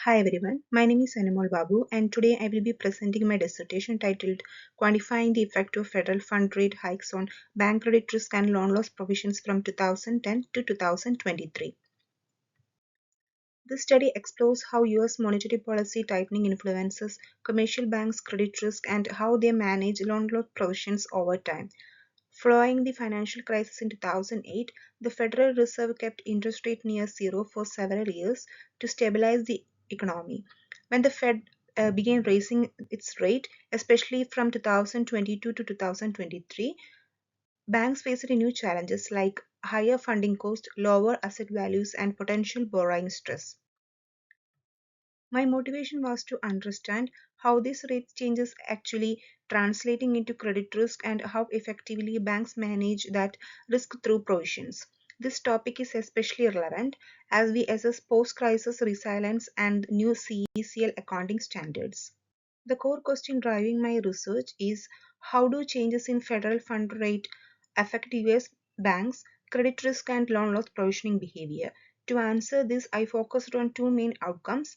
Hi everyone, my name is Animal Babu and today I will be presenting my dissertation titled Quantifying the Effect of Federal Fund Rate Hikes on Bank Credit Risk and Loan Loss Provisions from 2010 to 2023. This study explores how US monetary policy tightening influences commercial banks' credit risk and how they manage loan loss provisions over time. Following the financial crisis in 2008, the Federal Reserve kept interest rate near zero for several years to stabilize the economy. When the Fed began raising its rate, especially from 2022 to 2023, banks faced new challenges like higher funding costs, lower asset values, and potential borrowing stress. My motivation was to understand how these rate changes actually translating into credit risk and how effectively banks manage that risk through provisions. This topic is especially relevant as we assess post-crisis resilience and new CECL accounting standards. The core question driving my research is how do changes in federal fund rate affect US banks, credit risk, and loan loss provisioning behavior? To answer this, I focused on two main outcomes: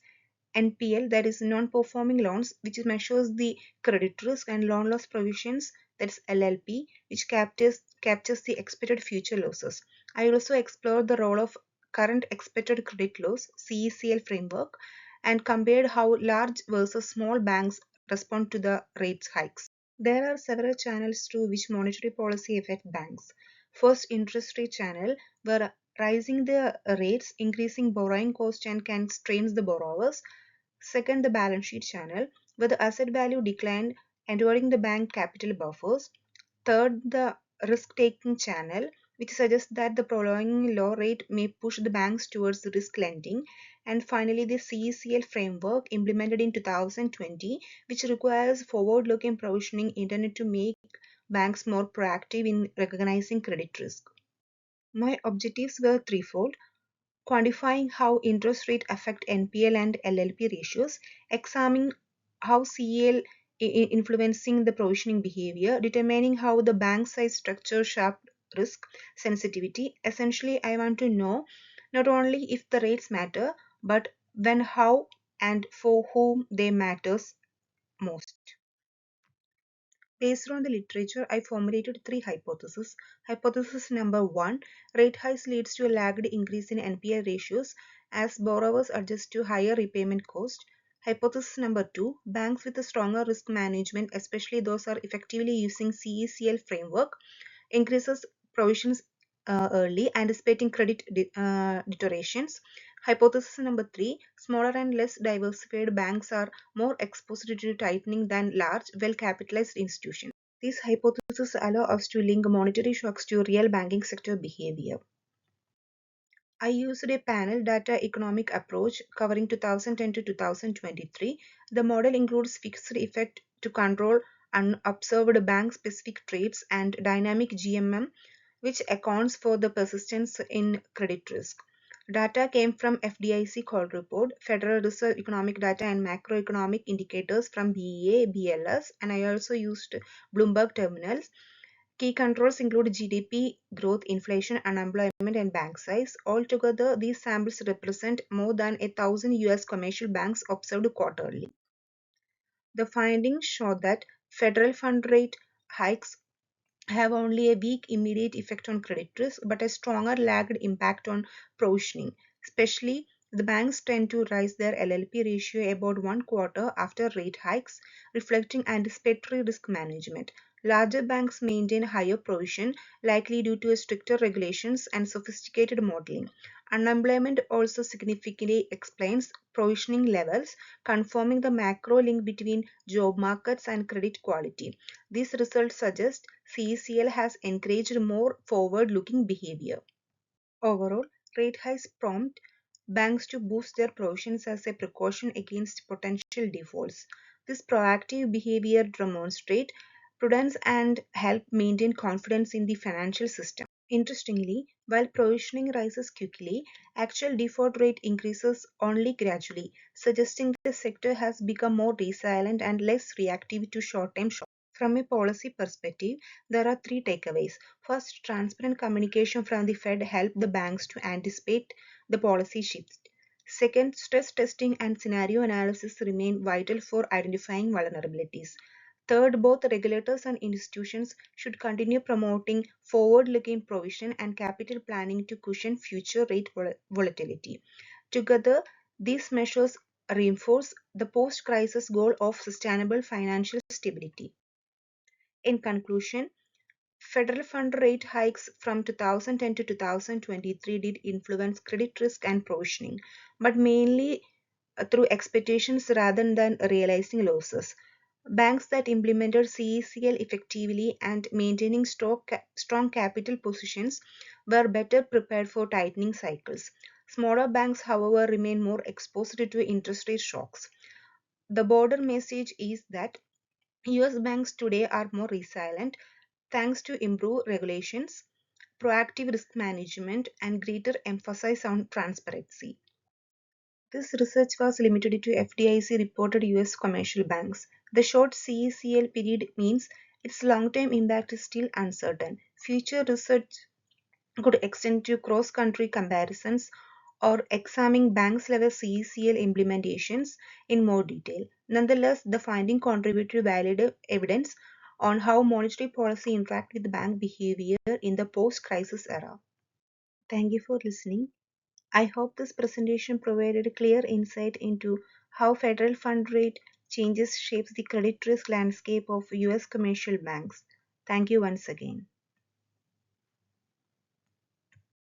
NPL, that is non-performing loans, which measures the credit risk, and loan loss provisions, that is LLP, which captures the expected future losses. I also explored the role of current expected credit loss (CECL) framework and compared how large versus small banks respond to the rate hikes. There are several channels through which monetary policy affect banks. First, interest rate channel, where rising the rates, increasing borrowing cost and can strain the borrowers. Second, the balance sheet channel, where the asset value declined, eroding the bank capital buffers. Third, the risk-taking channel, which suggests that the prolonging low rate may push the banks towards risk lending. And finally, the CECL framework implemented in 2020, which requires forward-looking provisioning intended to make banks more proactive in recognizing credit risk. My objectives were threefold: quantifying how interest rate affect NPL and LLP ratios, examining how CL influencing the provisioning behavior, determining how the bank size structure sharp risk sensitivity. Essentially, I want to know not only if the rates matter, but when, how, and for whom they matters most. Based on the literature, I formulated three hypotheses. Hypothesis number one: rate hikes leads to a lagged increase in NPL ratios as borrowers adjust to higher repayment cost. Hypothesis number two: banks with a stronger risk management, especially those are effectively using CECL framework, increases provisions early, anticipating credit deteriorations. Hypothesis number three: smaller and less diversified banks are more exposed to tightening than large, well capitalized institutions. These hypotheses allow us to link monetary shocks to real banking sector behavior. I used a panel data economic approach covering 2010 to 2023. The model includes fixed effect to control unobserved bank specific traits and dynamic GMM, which accounts for the persistence in credit risk. Data came from FDIC call report, Federal Reserve economic data, and macroeconomic indicators from BEA, BLS, and I also used Bloomberg terminals. Key controls include GDP growth, inflation, unemployment, and bank size. Altogether, these samples represent more than 1,000 US commercial banks observed quarterly. The findings show that federal fund rate hikes have only a weak immediate effect on credit risk, but a stronger lagged impact on provisioning. Especially, the banks tend to raise their LLP ratio about 1 quarter after rate hikes, reflecting anticipatory risk management. Larger banks maintain higher provision, likely due to stricter regulations and sophisticated modeling. Unemployment also significantly explains provisioning levels, confirming the macro link between job markets and credit quality. These results suggest CECL has encouraged more forward-looking behavior. Overall, rate hikes prompt banks to boost their provisions as a precaution against potential defaults. This proactive behavior demonstrates prudence and help maintain confidence in the financial system. Interestingly, while provisioning rises quickly, actual default rate increases only gradually, suggesting the sector has become more resilient and less reactive to short-term shocks. From a policy perspective, there are three takeaways. First, transparent communication from the Fed helped the banks to anticipate the policy shifts. Second, stress testing and scenario analysis remain vital for identifying vulnerabilities. Third, both regulators and institutions should continue promoting forward-looking provision and capital planning to cushion future rate volatility. Together, these measures reinforce the post-crisis goal of sustainable financial stability. In conclusion, federal fund rate hikes from 2010 to 2023 did influence credit risk and provisioning, but mainly through expectations rather than realizing losses. Banks that implemented CECL effectively and maintaining strong capital positions were better prepared for tightening cycles. Smaller banks, however, remain more exposed to interest rate shocks. The broader message is that US banks today are more resilient thanks to improved regulations, proactive risk management, and greater emphasis on transparency. This research was limited to FDIC reported US commercial banks. The short CECL period means its long term impact is still uncertain. Future research could extend to cross country comparisons or examining banks level CECL implementations in more detail. Nonetheless, the finding contribute to valid evidence on how monetary policy interact with bank behavior in the post crisis era. Thank you for listening. I hope this presentation provided clear insight into how federal fund rate changes shapes the credit risk landscape of US commercial banks. Thank you once again.